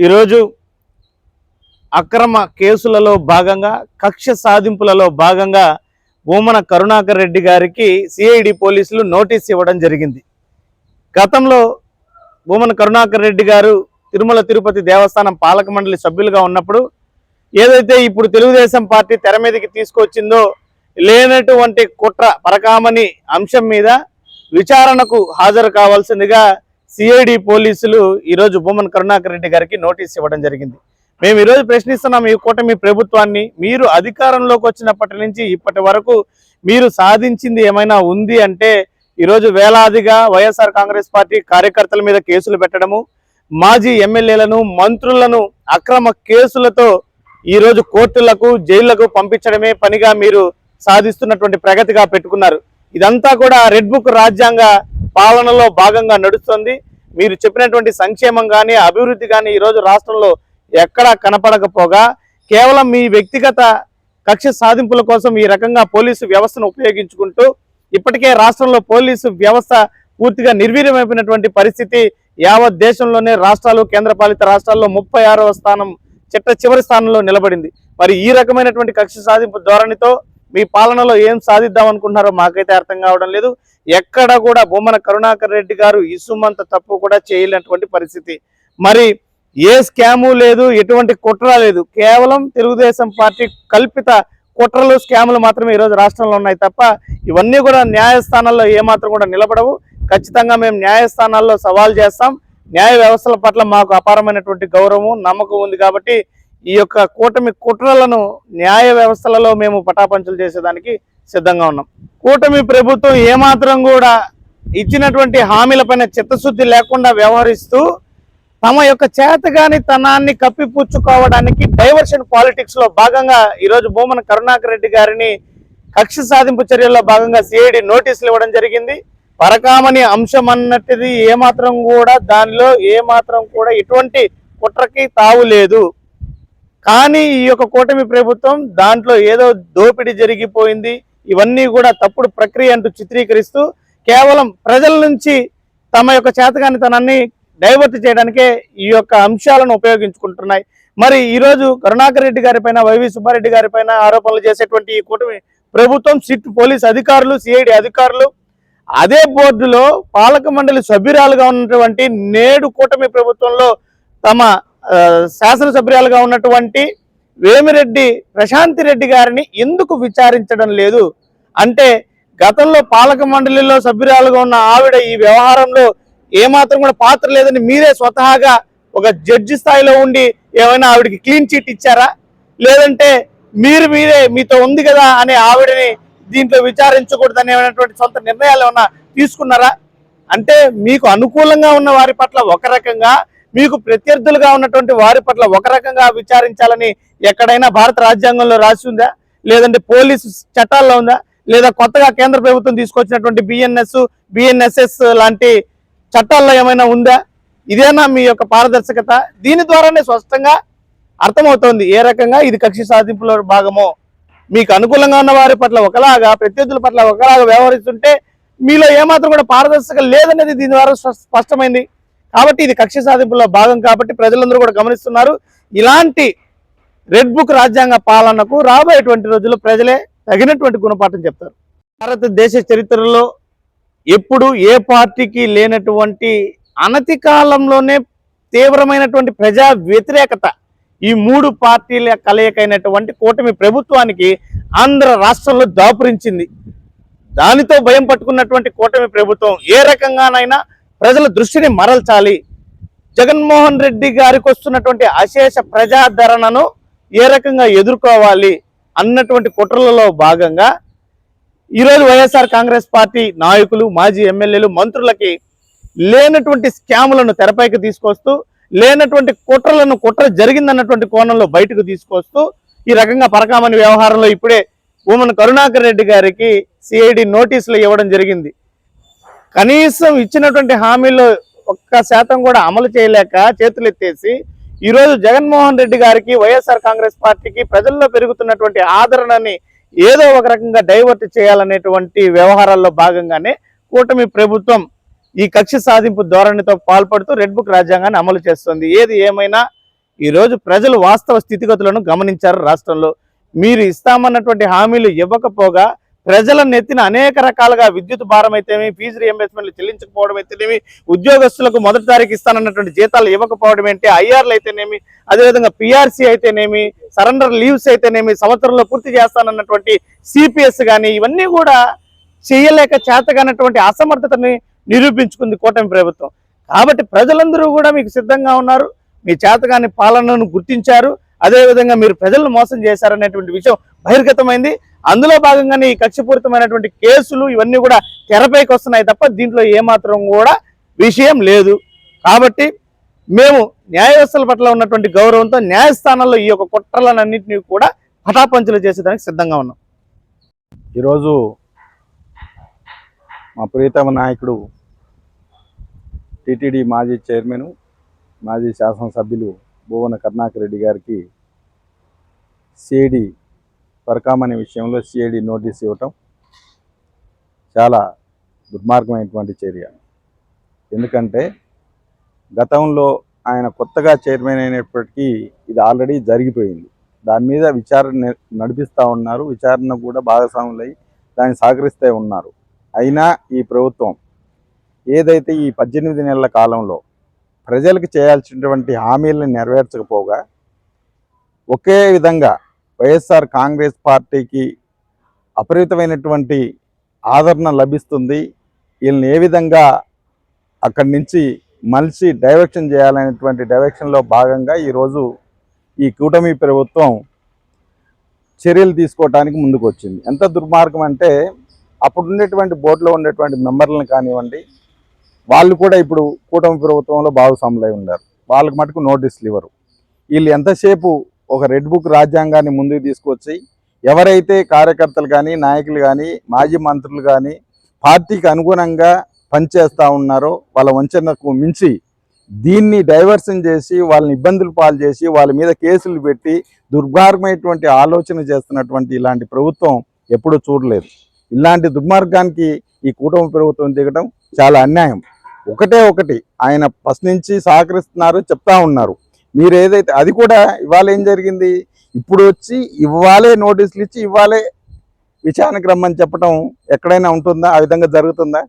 ఈరోజు అక్రమ కేసులలో భాగంగా కక్ష సాధింపులలో భాగంగా భూమన కరుణాకర్ రెడ్డి గారికి సిఐడి పోలీసులు నోటీస్ ఇవ్వడం జరిగింది. గతంలో భూమన కరుణాకర్ రెడ్డి గారు తిరుమల తిరుపతి దేవస్థానం పాలక మండలి సభ్యులుగా ఉన్నప్పుడు ఏదైతే ఇప్పుడు తెలుగుదేశం పార్టీ తెర మీదకి తీసుకొచ్చిందో లేనటువంటి కుట్ర పరకామణి అంశం మీద విచారణకు హాజరు కావాల్సిందిగా సిఐడి పోలీసులు ఈరోజు భూమన కరుణాకర్ రెడ్డి గారికి నోటీస్ ఇవ్వడం జరిగింది. మేము ఈరోజు ప్రశ్నిస్తున్నాం ఈ కూటమి ప్రభుత్వాన్ని, మీరు అధికారంలోకి వచ్చినప్పటి నుంచి ఇప్పటి వరకు మీరు సాధించింది ఏమైనా ఉంది అంటే ఈరోజు వేలాదిగా వైఎస్ఆర్ కాంగ్రెస్ పార్టీ కార్యకర్తల మీద కేసులు పెట్టడము, మాజీ ఎమ్మెల్యేలను మంత్రులను అక్రమ కేసులతో ఈరోజు కోర్టులకు జైళ్లకు పంపించడమే పనిగా మీరు సాధిస్తున్నటువంటి ప్రగతిగా పెట్టుకున్నారు. ఇదంతా కూడా రెడ్ బుక్ రాజ్యాంగ పాలనలో భాగంగా నడుస్తుంది. మీరు చెప్పినటువంటి సంక్షేమం కానీ అభివృద్ధి కానీ ఈరోజు రాష్ట్రంలో ఎక్కడా కనపడకపోగా కేవలం మీ వ్యక్తిగత కక్ష సాధింపుల కోసం ఈ రకంగా పోలీసు వ్యవస్థను ఉపయోగించుకుంటూ ఇప్పటికే రాష్ట్రంలో పోలీసు వ్యవస్థ పూర్తిగా నిర్వీర్యమైపోయినటువంటి పరిస్థితి యావత్ దేశంలోనే రాష్ట్రాలు కేంద్రపాలిత రాష్ట్రాల్లో 36వ స్థానం చివరి స్థానంలో నిలబడింది. మరి ఈ రకమైనటువంటి కక్ష సాధింపు ధోరణితో మీ పాలనలో ఏం సాధిద్దాం అనుకుంటున్నారో మాకైతే అర్థం కావడం లేదు. ఎక్కడ కూడా భూమన కరుణాకర్ రెడ్డి గారు ఇసుమంత తప్పు కూడా చేయలేనటువంటి పరిస్థితి. మరి ఏ స్కాము లేదు, ఎటువంటి కుట్ర లేదు, కేవలం తెలుగుదేశం పార్టీ కల్పిత కుట్రలు స్కాములు మాత్రమే ఈరోజు రాష్ట్రంలో ఉన్నాయి తప్ప ఇవన్నీ కూడా న్యాయస్థానాల్లో ఏమాత్రం కూడా నిలబడవు. ఖచ్చితంగా మేము న్యాయస్థానాల్లో సవాల్ చేస్తాం. న్యాయ వ్యవస్థల పట్ల మాకు అపారమైనటువంటి గౌరవం నమ్మకం ఉంది కాబట్టి ఈ యొక్క కూటమి కుట్రలను న్యాయ వ్యవస్థలలో మేము పటాపంచలు చేసేదానికి సిద్ధంగా ఉన్నాం. కూటమి ప్రభుత్వం ఏమాత్రం కూడా ఇచ్చినటువంటి హామీలపైన చిత్తశుద్ధి లేకుండా వ్యవహరిస్తూ తమ యొక్క చేతగాని తనాన్ని కప్పిపుచ్చుకోవడానికి డైవర్షన్ పాలిటిక్స్ లో భాగంగా ఈరోజు భూమన కరుణాకర్ రెడ్డి గారిని కక్ష సాధింపు చర్యల్లో భాగంగా సిఐడి నోటీసులు ఇవ్వడం జరిగింది. పరకామణి అంశం అన్నట్టుది ఏమాత్రం కూడా దానిలో ఏమాత్రం కూడా ఎటువంటి కుట్రకి తావు లేదు. కానీ ఈ యొక్క కూటమి ప్రభుత్వం దాంట్లో ఏదో దోపిడీ జరిగిపోయింది, ఇవన్నీ కూడా తప్పుడు ప్రక్రియ అంటూ చిత్రీకరిస్తూ కేవలం ప్రజల నుంచి తమ యొక్క చేతగానితనాన్ని డైవర్ట్ చేయడానికే ఈ యొక్క అంశాలను ఉపయోగించుకుంటున్నాయి. మరి ఈరోజు కరుణాకర్ రెడ్డి గారి పైన, వైవి సుబ్బారెడ్డి గారి పైన ఆరోపణలు చేసేటువంటి ఈ కూటమి ప్రభుత్వం సిట్ పోలీస్ అధికారులు, సిఐడి అధికారులు, అదే బోర్డులో పాలక మండలి సభ్యురాలుగా ఉన్నటువంటి నేడు కూటమి ప్రభుత్వంలో తమ శాసనసభ్యురాలుగా ఉన్నటువంటి వేమిరెడ్డి ప్రశాంతి రెడ్డి గారిని ఎందుకు విచారించడం లేదు అంటే, గతంలో పాలక మండలిలో సభ్యురాలుగా ఉన్న ఆవిడ ఈ వ్యవహారంలో ఏమాత్రం కూడా పాత్ర లేదని మీరే స్వతహాగా ఒక జడ్జి స్థాయిలో ఉండి ఏమైనా ఆవిడకి క్లీన్ చీట్ ఇచ్చారా? లేదంటే మీరే మీతో ఉంది కదా అనే ఆవిడని దీంట్లో విచారించకూడదని ఏమైనటువంటి సొంత నిర్ణయాలు ఏమైనా తీసుకున్నారా? అంటే మీకు అనుకూలంగా ఉన్న వారి పట్ల ఒక రకంగా, మీకు ప్రత్యర్థులుగా ఉన్నటువంటి వారి పట్ల ఒక రకంగా విచారించాలని ఎక్కడైనా భారత రాజ్యాంగంలో రాసి ఉందా? లేదంటే పోలీసు చట్టాల్లో ఉందా? లేదా కొత్తగా కేంద్ర ప్రభుత్వం తీసుకొచ్చినటువంటి బిఎన్ఎస్ఎస్ లాంటి చట్టాల్లో ఏమైనా ఉందా? ఇదేనా మీ యొక్క పారదర్శకత? దీని ద్వారానే స్పష్టంగా అర్థమవుతోంది ఏ రకంగా ఇది కక్ష సాధింపులో భాగమో. మీకు అనుకూలంగా ఉన్న వారి పట్ల ఒకలాగా, ప్రత్యర్థుల పట్ల ఒకలాగా వ్యవహరిస్తుంటే మీలో ఏమాత్రం కూడా పారదర్శకత లేదనేది దీని ద్వారా స్పష్టమైంది. కాబట్టి ఇది కక్ష సాధింపులో భాగం కాబట్టి ప్రజలందరూ కూడా గమనిస్తున్నారు. ఇలాంటి రెడ్ బుక్ రాజ్యాంగ పాలనకు రాబోయేటువంటి రోజుల్లో ప్రజలే తగినటువంటి గుణపాఠం చెప్తారు. భారతదేశ చరిత్రలో ఎప్పుడు ఏ పార్టీకి లేనటువంటి అనతి కాలంలోనే తీవ్రమైనటువంటి ప్రజా వ్యతిరేకత ఈ మూడు పార్టీల కలయికైనటువంటి కూటమి ప్రభుత్వానికి ఆంధ్ర రాష్ట్రంలో దాపురించింది. దానితో భయం పట్టుకున్నటువంటి కూటమి ప్రభుత్వం ఏ రకంగానైనా ప్రజల దృష్టిని మరల్చాలి, జగన్మోహన్ రెడ్డి గారికి వస్తున్నటువంటి అశేష ప్రజాదరణను ఏ రకంగా ఎదుర్కోవాలి అన్నటువంటి కుట్రలలో భాగంగా ఈరోజు వైఎస్ఆర్ కాంగ్రెస్ పార్టీ నాయకులు, మాజీ ఎమ్మెల్యేలు, మంత్రులకి లేనటువంటి స్కాములను తెరపైకి తీసుకొస్తూ, లేనటువంటి కుట్ర జరిగిందన్నటువంటి కోణంలో బయటకు తీసుకొస్తూ ఈ రకంగా పరకామణి వ్యవహారంలో ఇప్పుడే భూమన కరుణాకర్ రెడ్డి గారికి సిఐడి నోటీసులు ఇవ్వడం జరిగింది. కనీసం ఇచ్చినటువంటి హామీలో 1% కూడా అమలు చేయలేక చేతులెత్తేసి ఈరోజు జగన్మోహన్ రెడ్డి గారికి, వైఎస్ఆర్ కాంగ్రెస్ పార్టీకి ప్రజల్లో పెరుగుతున్నటువంటి ఆదరణని ఏదో ఒక రకంగా డైవర్ట్ చేయాలనేటువంటి వ్యవహారాల్లో భాగంగానే కూటమి ప్రభుత్వం ఈ కక్ష సాధింపు ధోరణితో పాల్పడుతూ రెడ్ బుక్ రాజ్యాంగాన్ని అమలు చేస్తుంది. ఏది ఏమైనా ఈరోజు ప్రజలు వాస్తవ స్థితిగతులను గమనించారు. రాష్ట్రంలో మీరు ఇస్తామన్నటువంటి హామీలు ఇవ్వకపోగా ప్రజల నెత్తిన అనేక రకాలుగా విద్యుత్ భారం అయితేనేమి, ఫీజు రియంబర్స్మెంట్లు చెల్లించకపోవడం అయితేనేమి, ఉద్యోగస్తులకు మొదటి తారీఖు ఇస్తానన్నటువంటి జీతాలు ఇవ్వకపోవడం ఏంటి, ఐఆర్లు అయితేనేమి, అదేవిధంగా పిఆర్సీ అయితేనేమి, సరెండర్ లీవ్స్ అయితేనేమి, సంవత్సరంలో పూర్తి చేస్తానన్నటువంటి సిపిఎస్ కానీ ఇవన్నీ కూడా చేయలేక చేతగానటువంటి అసమర్థతని నిరూపించుకుంది కూటమి ప్రభుత్వం. కాబట్టి ప్రజలందరూ కూడా మీకు సిద్ధంగా ఉన్నారు. మీ చేతగాని పాలనను గుర్తించారు. అదేవిధంగా మీరు ప్రజలను మోసం చేశారనేటువంటి విషయం బహిర్గతమైంది. అందులో భాగంగానే ఈ కక్షపూరితమైనటువంటి కేసులు ఇవన్నీ కూడా తెరపైకి వస్తున్నాయి తప్ప దీంట్లో ఏమాత్రం కూడా విషయం లేదు. కాబట్టి మేము న్యాయ వ్యవస్థల పట్ల ఉన్నటువంటి గౌరవంతో న్యాయస్థానాల్లో ఈ యొక్క కుట్రలన్నింటినీ కూడా పటాపంచలు చేసేదానికి సిద్ధంగా ఉన్నాం. ఈరోజు మా ప్రియతమ నాయకుడు టీటీడీ మాజీ చైర్మన్, మాజీ శాసనసభ్యులు భువన కరుణాకర్ రెడ్డి గారికి సిఐడి పరకామణి విషయంలో సిఐడి నోటీస్ ఇవ్వటం చాలా దుర్మార్గమైనటువంటి చర్య. ఎందుకంటే గతంలో ఆయన కొత్తగా చైర్మన్ అయినప్పటికీ ఇది ఆల్రెడీ జరిగిపోయింది. దాని మీద విచారణ నడిపిస్తూ ఉన్నారు. విచారణ కూడా భాగస్వాములై దాన్ని సహకరిస్తూ ఉన్నారు. అయినా ఈ ప్రభుత్వం ఏదైతే ఈ 18 నెలల కాలంలో ప్రజలకు చేయాల్సినటువంటి హామీలను నెరవేర్చకపోగా ఒకే విధంగా వైఎస్ఆర్ కాంగ్రెస్ పార్టీకి అపరిమితమైనటువంటి ఆదరణ లభిస్తుంది, వీళ్ళని ఏ విధంగా అక్కడి నుంచి మలిసి డైవర్షన్ చేయాలనేటువంటి డైరెక్షన్లో భాగంగా ఈరోజు ఈ కూటమి ప్రభుత్వం చర్యలు తీసుకోవడానికి ముందుకు వచ్చింది. ఎంత దుర్మార్గం అంటే అప్పుడు ఉండేటువంటి బోర్డులో ఉండేటువంటి మెంబర్లను కానివ్వండి, వాళ్ళు కూడా ఇప్పుడు కూటమి ప్రభుత్వంలో భాగస్వాములై ఉన్నారు. వాళ్ళకి మటుకు నోటీసులు ఇవ్వరు. వీళ్ళు ఎంతసేపు ఒక రెడ్ బుక్ రాజ్యాంగాన్ని ముందుకు తీసుకొచ్చి ఎవరైతే కార్యకర్తలు కానీ, నాయకులు కానీ, మాజీ మంత్రులు కానీ పార్టీకి అనుగుణంగా పనిచేస్తూ ఉన్నారో వాళ్ళ వంచనకు మించి దీన్ని డైవర్షన్ చేసి వాళ్ళని ఇబ్బందులు పాలు చేసి వాళ్ళ మీద కేసులు పెట్టి దుర్మార్గమైనటువంటి ఆలోచన చేస్తున్నటువంటి ఇలాంటి ప్రభుత్వం ఎప్పుడూ చూడలేదు. ఇలాంటి దుర్మార్గానికి ఈ కూటమి ప్రభుత్వం దిగడం చాలా అన్యాయం. ఒకటి ఆయన ఫస్ట్ నుంచి సహకరిస్తున్నారు, చెప్తా ఉన్నారు. మీరు ఏదైతే అది కూడా ఇవాళ ఏం జరిగింది, ఇప్పుడు వచ్చి ఇవ్వాలే నోటీసులు ఇచ్చి ఇవ్వాలే విచారణకు రమ్మని చెప్పడం ఎక్కడైనా ఉంటుందా? ఆ విధంగా జరుగుతుందా?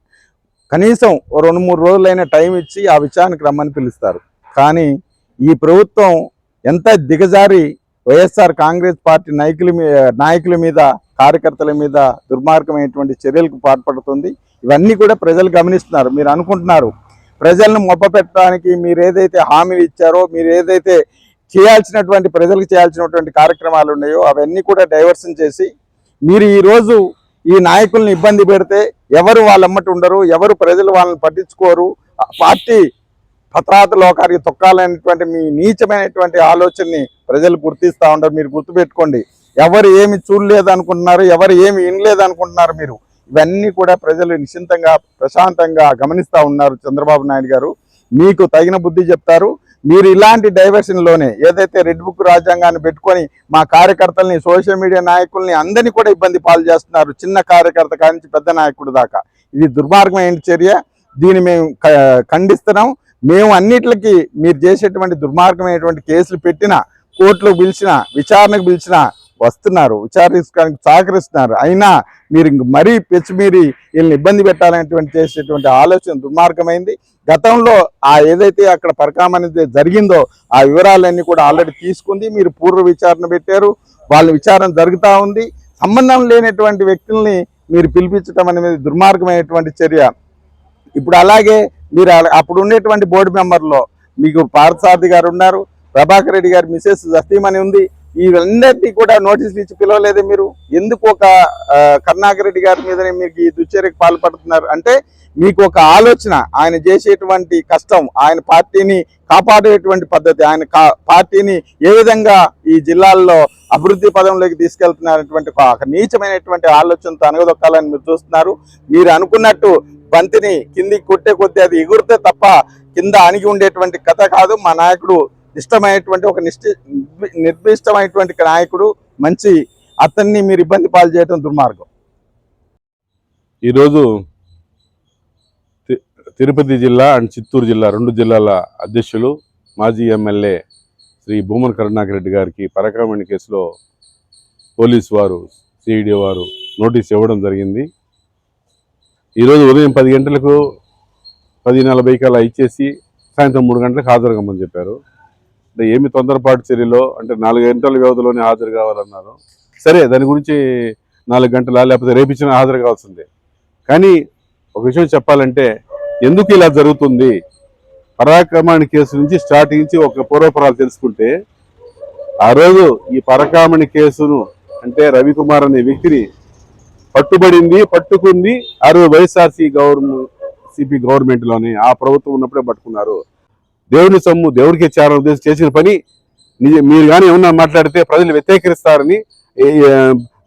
కనీసం 2-3 రోజులైనా టైం ఇచ్చి ఆ విచారణకు రమ్మని పిలుస్తారు. కానీ ఈ ప్రభుత్వం ఎంత దిగజారి వైఎస్ఆర్ కాంగ్రెస్ పార్టీ నాయకుల మీద, కార్యకర్తల మీద దుర్మార్గమైనటువంటి చర్యలకు పాల్పడుతుంది. ఇవన్నీ కూడా ప్రజలు గమనిస్తున్నారు. మీరు అనుకుంటున్నారు ప్రజలను మొప్పపెట్టడానికి మీరు ఏదైతే హామీలు ఇచ్చారో, మీరు ఏదైతే చేయాల్సినటువంటి ప్రజలకు చేయాల్సినటువంటి కార్యక్రమాలు ఉన్నాయో అవన్నీ కూడా డైవర్షన్ చేసి మీరు ఈరోజు ఈ నాయకుల్ని ఇబ్బంది పెడితే ఎవరు వాళ్ళమ్మటి ఉండరు, ఎవరు ప్రజలు వాళ్ళని పట్టించుకోరు, పార్టీ పత్రాత లోకానికి తొక్కాలనేటువంటి మీ నీచమైనటువంటి ఆలోచనని ప్రజలు గుర్తిస్తూ ఉంటారు. మీరు గుర్తుపెట్టుకోండి. ఎవరు ఏమి చూడలేదు అనుకుంటున్నారు, ఎవరు ఏమి వినలేదు అనుకుంటున్నారు మీరు. ఇవన్నీ కూడా ప్రజలు నిశ్చింతంగా ప్రశాంతంగా గమనిస్తూ ఉన్నారు. చంద్రబాబు నాయుడు గారు మీకు తగిన బుద్ధి చెప్తారు. మీరు ఇలాంటి డైవర్షన్లోనే ఏదైతే రెడ్ బుక్ రాజ్యాంగాన్ని పెట్టుకొని మా కార్యకర్తల్ని, సోషల్ మీడియా నాయకుల్ని అందరినీ కూడా ఇబ్బంది పాలు చేస్తున్నారు, చిన్న కార్యకర్త కానించి పెద్ద నాయకుడు దాకా. ఇది దుర్మార్గమైన చర్య. దీన్ని మేము ఖండిస్తున్నాం. మేము అన్నిటికీ మీరు చేసేటువంటి దుర్మార్గమైనటువంటి కేసులు పెట్టినా, కోర్టులో పిలిచినా, విచారణకు పిలిచినా వస్తున్నారు, విచారించడానికి సహకరిస్తున్నారు. అయినా మీరు మరీ పెచ్చిమీరి వీళ్ళని ఇబ్బంది పెట్టాలనేటువంటి చేసేటువంటి ఆలోచన దుర్మార్గమైంది. గతంలో ఏదైతే అక్కడ పరకామణి జరిగిందో ఆ వివరాలన్నీ కూడా ఆల్రెడీ తీసుకుంది. మీరు పూర్వ విచారణ పెట్టారు, వాళ్ళ విచారణ జరుగుతూ ఉంది. సంబంధం లేనటువంటి వ్యక్తుల్ని మీరు పిలిపించడం అనేది దుర్మార్గమైనటువంటి చర్య. ఇప్పుడు అలాగే మీరు అప్పుడు ఉండేటువంటి బోర్డు మెంబర్లో మీకు పార్థసారథి గారు ఉన్నారు, ప్రభాకర్ రెడ్డి గారి మిసెస్ జస్తీమణి ఉంది. వీళ్ళందరినీ కూడా నోటీసులు ఇచ్చి పిలవలేదే మీరు? ఎందుకు ఒక కరుణాకర్ రెడ్డి గారి మీదనే మీకు ఈ దుశ్చర్యకు పాల్పడుతున్నారు? అంటే మీకు ఒక ఆలోచన, ఆయన చేసేటువంటి కష్టం, ఆయన పార్టీని కాపాడేటువంటి పద్ధతి, ఆయన పార్టీని ఏ విధంగా ఈ జిల్లాల్లో అభివృద్ధి పదంలోకి తీసుకెళ్తున్నటువంటి ఒక నీచమైనటువంటి ఆలోచనతో అనగదొక్కాలని మీరు చూస్తున్నారు. మీరు అనుకున్నట్టు బంతిని కిందికి కొట్టే కొద్దీ అది ఎగురితే తప్ప కింద అణిగి ఉండేటువంటి కథ కాదు. మా నాయకుడు ఇష్టమైనటువంటి ఒక నిర్దిష్టమైనటువంటి నాయకుడు, మంచి అతన్ని మీరు ఇబ్బంది పాలు చేయడం దుర్మార్గం. ఈరోజు తిరుపతి జిల్లా అండ్ చిత్తూరు జిల్లా 2 జిల్లాల అధ్యక్షులు, మాజీ ఎమ్మెల్యే శ్రీ భూమన కరుణాకర్ రెడ్డి గారికి పరకామణి కేసులో పోలీసు వారు సిఐడి వారు నోటీస్ ఇవ్వడం జరిగింది. ఈరోజు ఉదయం 10 గంటలకు 10:40 అలా ఇచ్చేసి సాయంత్రం 3 గంటలకు హాజరు కమ్మని చెప్పారు. అంటే ఏమి తొందరపాటు చర్యలో అంటే 4 గంటల వ్యవధిలోనే హాజరు కావాలన్నారు. సరే, దాని గురించి 4 గంటల లేకపోతే రేపిచ్చిన హాజరు కావాల్సిందే. కానీ ఒక విషయం చెప్పాలంటే ఎందుకు ఇలా జరుగుతుంది, పరాకామణి కేసు నుంచి స్టార్టింగ్ నుంచి ఒక పూర్వపరాలు తెలుసుకుంటే, ఆ రోజు ఈ పరకామణి కేసును అంటే రవికుమార్ అనే వ్యక్తిని పట్టుకుంది ఆ రోజు వైఎస్ఆర్సీపీ గవర్నమెంట్లోనే, ఆ ప్రభుత్వం ఉన్నప్పుడే పట్టుకున్నారు. దేవుని సొమ్ము దేవుడికి ఉద్దేశం చేసిన పని మీరు కానీ ఏమన్నా మాట్లాడితే ప్రజలు వ్యతిరేకరిస్తారని,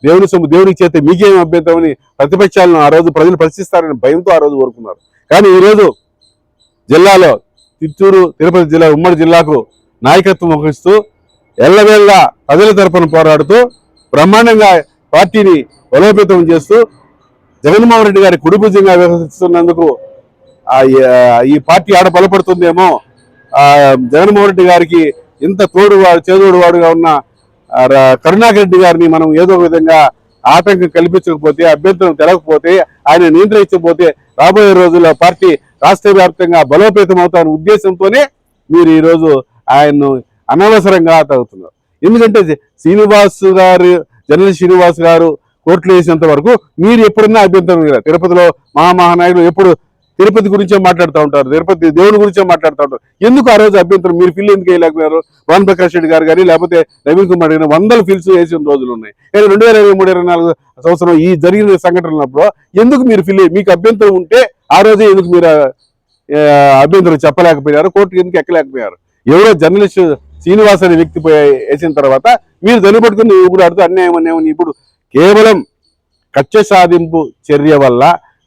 దేవుని సొమ్ము దేవుడికి చేస్తే మీకేం అభ్యంతరమని ప్రతిపక్షాలను ఆ రోజు ప్రజలు ప్రశ్నిస్తారని భయంతో ఆ రోజు కోరుకున్నారు. కానీ ఈరోజు జిల్లాలో చిత్తూరు తిరుపతి జిల్లా ఉమ్మడి జిల్లాకు నాయకత్వం వహిస్తూ ఎల్లవేళ ప్రజల తరపున పోరాడుతూ బ్రహ్మాండంగా పార్టీని బలోపేతం చేస్తూ జగన్మోహన్ రెడ్డి గారి కుడిభుజంగా వ్యవహరిస్తున్నందుకు ఈ పార్టీ ఆడ బలపడుతుందేమో, జగన్మోహన్ రెడ్డి గారికి ఇంత చేదోడువాడుగా ఉన్న కరుణాకర్ రెడ్డి గారిని మనం ఏదో విధంగా ఆటంకం కల్పించకపోతే, అభ్యంతరం తెలకపోతే, ఆయన నియంత్రించకపోతే రాబోయే రోజుల్లో పార్టీ రాష్ట్ర వ్యాప్తంగా బలోపేతం అవుతారనే ఉద్దేశంతోనే మీరు ఈరోజు ఆయన్ను అనవసరంగా తగ్గుతున్నారు. ఎందుకంటే జర్నలిస్ట్ శ్రీనివాస్ గారు కోర్టులో వేసినంత వరకు మీరు ఎప్పుడన్నా అభ్యంతరం కదా. తిరుపతిలో మహానాయకులు ఎప్పుడు తిరుపతి గురించే మాట్లాడుతూ ఉంటారు, తిరుపతి దేవుని గురించే మాట్లాడుతూ ఉంటారు. ఎందుకు ఆ రోజు అభ్యంతరం మీరు ఫిల్ ఎందుకు వేయలేకపోయారు? భాను ప్రకాష్ రెడ్డి గారు కానీ లేకపోతే నవీన్ కుమార్ గారు 100 ఫిల్స్ వేసిన రోజులు ఉన్నాయి. కానీ 2023-24 సంవత్సరం ఈ జరిగిన సంఘటనలప్పుడు ఎందుకు మీరు మీకు అభ్యంతరం ఉంటే ఆ రోజే ఎందుకు మీరు అభ్యంతరం చెప్పలేకపోయారు, కోర్టుకు ఎందుకు ఎక్కలేకపోయారు? ఎవరో జర్నలిస్ట్ శ్రీనివాస్ అనే వ్యక్తి వేసిన తర్వాత మీరు దాన్ని పట్టుకుని ఇప్పుడు ఆడుతూ అన్యాయం ఇప్పుడు కేవలం కక్ష సాధింపు చర్య వల్ల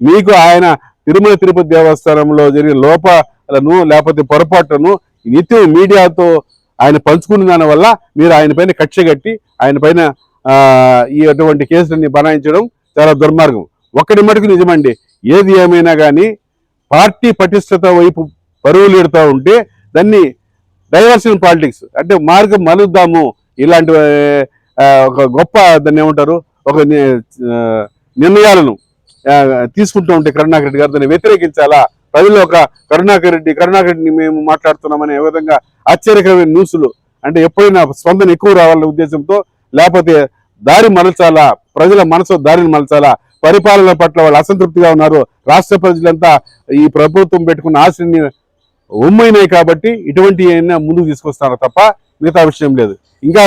మీకు ఆయన తిరుమల తిరుపతి దేవస్థానంలో జరిగిన లోపాలను లేకపోతే పొరపాట్లను నిత్యం మీడియాతో ఆయన పంచుకున్న దాని వల్ల మీరు ఆయన పైన కక్ష కట్టి ఆయన పైన ఈ అటువంటి కేసులన్నీ బనాయించడం చాలా దుర్మార్గం. ఒక్కటి మటుకు నిజమండి, ఏది ఏమైనా కానీ పార్టీ పటిష్టత వైపు పరుగులు ఎడుతూ ఉంటే దాన్ని డైవర్షన్ పాలిటిక్స్ అంటే మార్గం మలుద్దాము, ఇలాంటి ఒక గొప్ప దాన్ని ఏమంటారు ఒక నిర్ణయాలను తీసుకుంటూ ఉంటే కరుణాకర్ రెడ్డి గారు దాన్ని వ్యతిరేకించాలా. ప్రజల్లో ఒక కరుణాకర్ రెడ్డిని మేము మాట్లాడుతున్నామనే విధంగా ఆశ్చర్యకరమైన న్యూస్లు అంటే ఎప్పుడైనా స్పందన ఎక్కువ రావాలనే ఉద్దేశంతో, లేకపోతే దారి మలచాలా, ప్రజల మనసు దారిని మలచాలా, పరిపాలన పట్ల వాళ్ళు అసంతృప్తిగా ఉన్నారు, రాష్ట్ర ప్రజలంతా ఈ ప్రభుత్వం పెట్టుకున్న ఆశని ఉమ్మైనాయి కాబట్టి ఇటువంటి ముందుకు తీసుకొస్తున్నారు తప్ప మిగతా విషయం లేదు. ఇంకా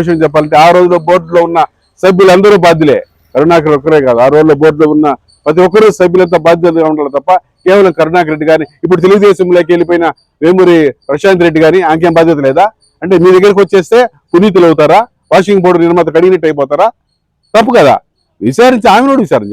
విషయం చెప్పాలంటే ఆ రోజులో బోర్డులో ఉన్న సభ్యులందరూ బాధ్యులే, కరుణాకర్ ఒక్కరే కాదు, ఆ రోజులో బోర్డులో ఉన్న ప్రతి ఒక్కరూ సభ్యులంతా బాధ్యతగా ఉండాలి తప్ప కేవలం కరుణాకర్ రెడ్డి కానీ ఇప్పుడు తెలుగుదేశంలోకి వెళ్ళిపోయిన వేమూరి ప్రశాంత్ రెడ్డి కానీ ఆంకేం బాధ్యత లేదా? అంటే మీ దగ్గరికి వచ్చేస్తే పునీతులు అవుతారా? వాషింగ్ పౌడర్ నిర్మాత కడిగినట్టు అయిపోతారా? తప్పు కదా. విచారించి ఆమె విచారించారు.